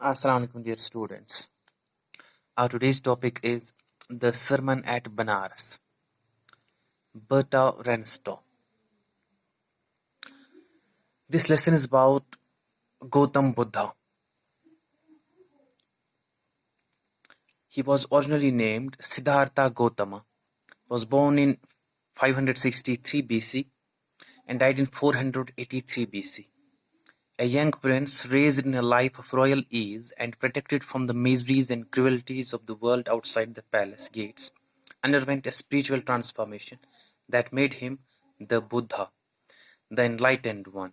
Assalamu alaikum, dear students. Our today's topic is the sermon at Banaras. Berta Renstow. This lesson is about Gautam Buddha. He was originally named Siddhartha Gautama. Was born in 563 BC and died in 483 BC. A young prince raised in a life of royal ease and protected from the miseries and cruelties of the world outside the palace gates, underwent a spiritual transformation that made him the Buddha, the enlightened one.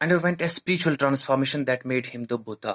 underwent a spiritual transformation that made him the Buddha,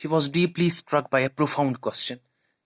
He was deeply struck by a profound question.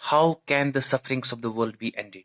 How can the sufferings of the world be ended?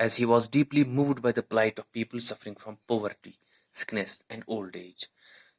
As he was deeply moved by the plight of people suffering from poverty, sickness and old age.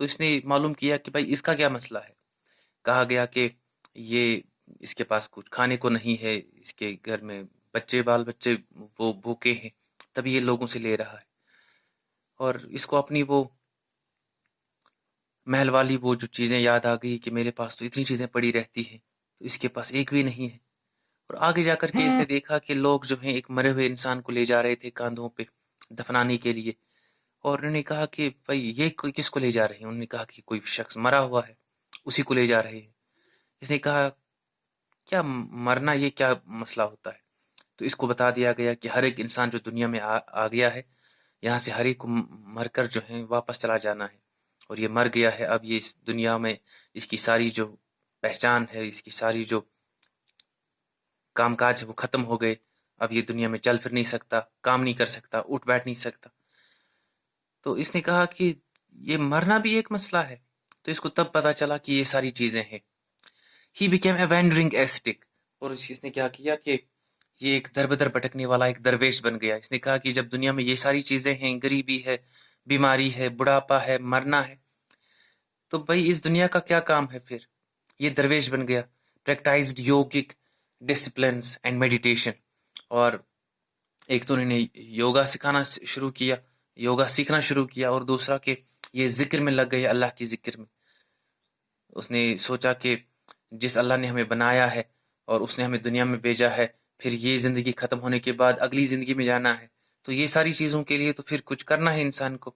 تو اس نے معلوم کیا کہ بھائی اس کا کیا مسئلہ ہے. کہا گیا کہ یہ اس کے پاس کچھ کھانے کو نہیں ہے، اس کے گھر میں بال بچے وہ بھوکے ہیں، تب یہ لوگوں سے لے رہا ہے. اور اس کو اپنی وہ محل والی وہ جو چیزیں یاد آ گئی کہ میرے پاس تو اتنی چیزیں پڑی رہتی ہیں، تو اس کے پاس ایک بھی نہیں ہے. اور آگے جا کر کے اس نے دیکھا کہ لوگ جو ہیں ایک مرے ہوئے انسان کو لے جا رہے تھے کاندھوں پہ دفنانے کے لیے. اور انہوں نے کہا کہ بھائی یہ کس کو لے جا رہے ہیں؟ انہوں نے کہا کہ کوئی شخص مرا ہوا ہے، اسی کو لے جا رہے ہیں. اس نے کہا کیا مرنا یہ کیا مسئلہ ہوتا ہے؟ تو اس کو بتا دیا گیا کہ ہر ایک انسان جو دنیا میں آ گیا ہے، یہاں سے ہر ایک کو مر کر جو ہے واپس چلا جانا ہے. اور یہ مر گیا ہے، اب یہ اس دنیا میں اس کی ساری جو پہچان ہے، اس کی ساری جو کام کاج ہے وہ ختم ہو گئے. اب یہ دنیا میں چل پھر نہیں سکتا، کام نہیں کر سکتا، اٹھ بیٹھ نہیں سکتا. تو اس نے کہا کہ یہ مرنا بھی ایک مسئلہ ہے. تو اس کو تب پتا چلا کہ یہ ساری چیزیں ہیں. He became a wandering ascetic. اور اس نے کیا کیا کہ یہ ایک در بدر بھٹکنے والا ایک درویش بن گیا. اس نے کہا کہ جب دنیا میں یہ ساری چیزیں ہیں، غریبی ہے، بیماری ہے، بڑھاپا ہے، مرنا ہے، تو بھائی اس دنیا کا کیا کام ہے پھر؟ یہ درویش بن گیا. پریکٹائزڈ یوگک ڈسپلنس اینڈ میڈیٹیشن. اور ایک تو انہوں نے یوگا سیکھنا شروع کیا، اور دوسرا کہ یہ ذکر میں لگ گئے، اللہ کی ذکر میں. اس نے سوچا کہ جس اللہ نے ہمیں بنایا ہے اور اس نے ہمیں دنیا میں بھیجا ہے، پھر یہ زندگی ختم ہونے کے بعد اگلی زندگی میں جانا ہے، تو یہ ساری چیزوں کے لیے تو پھر کچھ کرنا ہے انسان کو.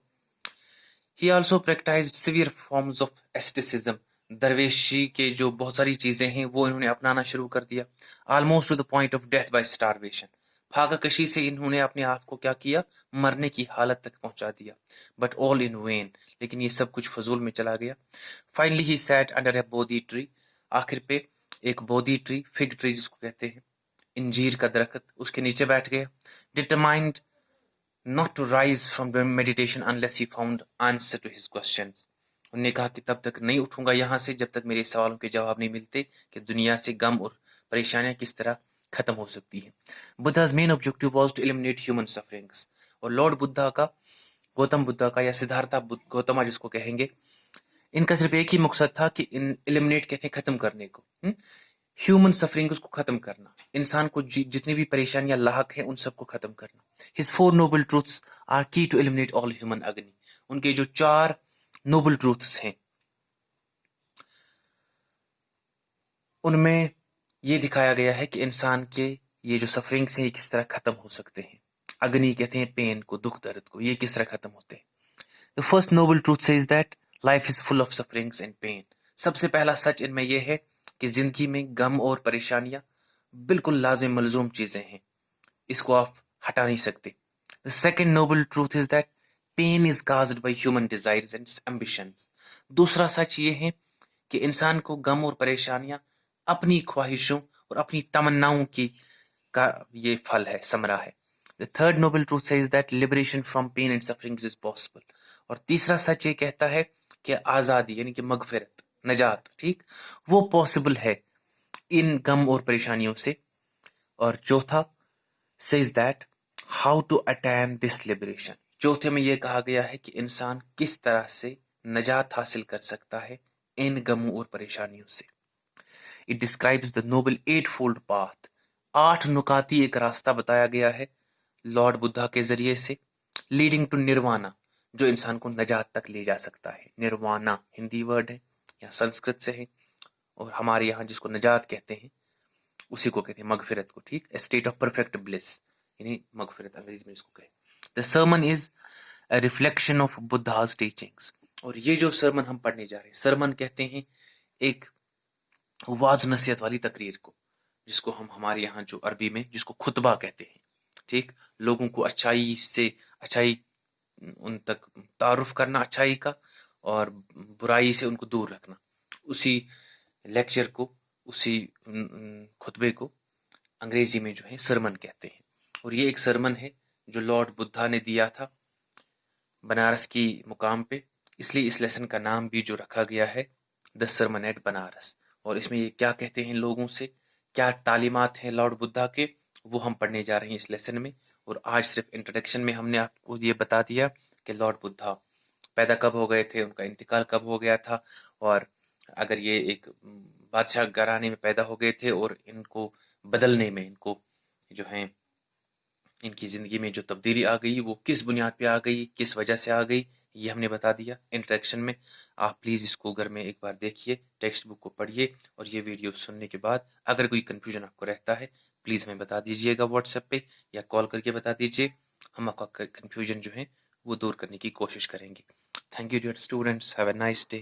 He also practiced severe forms of asceticism. درویشی کے جو بہت ساری چیزیں ہیں وہ انہوں نے اپنانا شروع کر دیا. Almost to the point of death by starvation. پھاگا کشی سے انہوں نے اپنے آپ کو کیا کیا؟ مرنے کی حالت تک پہنچا دیا. But all in vain. لیکن یہ سب کچھ فضول میں چلا گیا. Finally he sat under a bodhi tree. آخر پہ ایک بودھی ٹری، فگ ٹری جس کو کہتے ہیں، انجیر کا درخت، اس کے نیچے بیٹھ گیا. Determined not to rise from the meditation unless he found answer to his questions. انہوں نے کہا کہ تب تک نہیں اٹھوں گا یہاں سے جب تک میرے سوالوں کے جواب نہیں ملتے کہ دنیا سے غم اور پریشانیاں کس طرح ختم ہو سکتی ہیں. بدھا's main objective was to eliminate human sufferings. اور لارڈ بدھا کا، گوتم بدھا کا یا سدھارتھا گوتما جس کو کہیں گے، ان کا صرف ایک ہی مقصد تھا کہ ایلیمنیٹ کہتے ہیں ختم کرنے کو، ہیومن سفرنگ کو ختم کرنا، انسان کو جتنی بھی پریشانیاں لاحق ہیں ان سب کو ختم کرنا. His four noble truths are key to eliminate all human agony. ان کے جو 4 نوبل ٹروتھس ہیں ان میں یہ دکھایا گیا ہے کہ انسان کے یہ جو سفرنگس ہیں یہ کس طرح ختم ہو سکتے ہیں. اگنی کہتے ہیں پین کو، دکھ درد کو، یہ کس طرح ختم ہوتے ہیں. The first noble truth says that life is full of sufferings and pain. سب سے پہلا سچ ان میں یہ ہے کہ زندگی میں غم اور پریشانیاں بالکل لازم ملزوم چیزیں ہیں، اس کو آپ ہٹا نہیں سکتے. The second noble truth is that pain is caused by human desires and ambitions. دوسرا سچ یہ ہے کہ انسان کو غم اور پریشانیاں اپنی خواہشوں اور اپنی تمناؤں کی کا یہ پھل ہے، ثمرہ ہے. The third noble truth says that liberation from pain and sufferings is possible. اور تیسرا سچ یہ کہتا ہے کہ آزادی یعنی کہ مغفرت، نجات، ٹھیک، وہ پاسبل ہے ان غم اور پریشانیوں سے. اور چوتھا says that how to attain this liberation. چوتھے میں یہ کہا گیا ہے کہ انسان کس طرح سے نجات حاصل کر سکتا ہے ان غموں اور پریشانیوں سے. It describes the noble eightfold path. 8 نکاتی ایک راستہ بتایا گیا ہے لارڈ بدھا کے ذریعے سے، لیڈنگ ٹو نروانا، جو انسان کو نجات تک لے جا سکتا ہے. نروانا ہندی ورڈ ہے یا سنسکرت سے ہے، اور ہمارے یہاں جس کو نجات کہتے ہیں اسی کو کہتے ہیں مغفرت کو، ٹھیک، اسٹیٹ آف پرفیکٹ بلس یعنی مغفرت انگریزی میں اس کو کہتے ہیں. The sermon is a reflection of Buddha's teachings. اور یہ جو سرمن ہم پڑھنے جا رہے ہیں، سرمن کہتے ہیں ایک واضح نصیحت والی تقریر کو، جس کو ہم ہمارے یہاں جو عربی میں جس کو خطبہ کہتے ہیں، ٹھیک، لوگوں کو اچھائی ان تک تعارف کرنا اچھائی کا اور برائی سے ان کو دور رکھنا. اسی لیکچر کو، اسی خطبے کو انگریزی میں جو ہے سرمن کہتے ہیں. اور یہ ایک سرمن ہے جو لارڈ بدھا نے دیا تھا بنارس کی مقام پہ، اس لیے اس لیسن کا نام بھی جو رکھا گیا ہے دا سرمن ایٹ بنارس. اور اس میں یہ کیا کہتے ہیں لوگوں سے، کیا تعلیمات ہیں لارڈ بدھا کے، وہ ہم پڑھنے جا رہے ہیں اس لیسن میں. اور آج صرف انٹروڈکشن میں ہم نے آپ کو یہ بتا دیا کہ لارڈ بدھا پیدا کب ہو گئے تھے، ان کا انتقال کب ہو گیا تھا، اور اگر یہ ایک بادشاہ گھرانے میں پیدا ہو گئے تھے اور ان کو بدلنے میں، ان کو جو ہیں ان کی زندگی میں جو تبدیلی آ گئی وہ کس بنیاد پہ آ گئی، کس وجہ سے آ گئی، یہ ہم نے بتا دیا انٹریکشن میں. آپ پلیز اس کو گھر میں ایک بار دیکھیے، ٹیکسٹ بک کو پڑھیے، اور یہ ویڈیو سننے کے بعد اگر کوئی کنفیوژن آپ کو رہتا ہے پلیز ہمیں بتا دیجیے گا واٹس ایپ پہ یا کال کر کے بتا دیجیے. ہم آپ کا کنفیوژن جو ہے وہ دور کرنے کی کوشش کریں گے. Thank you dear students, have a nice day.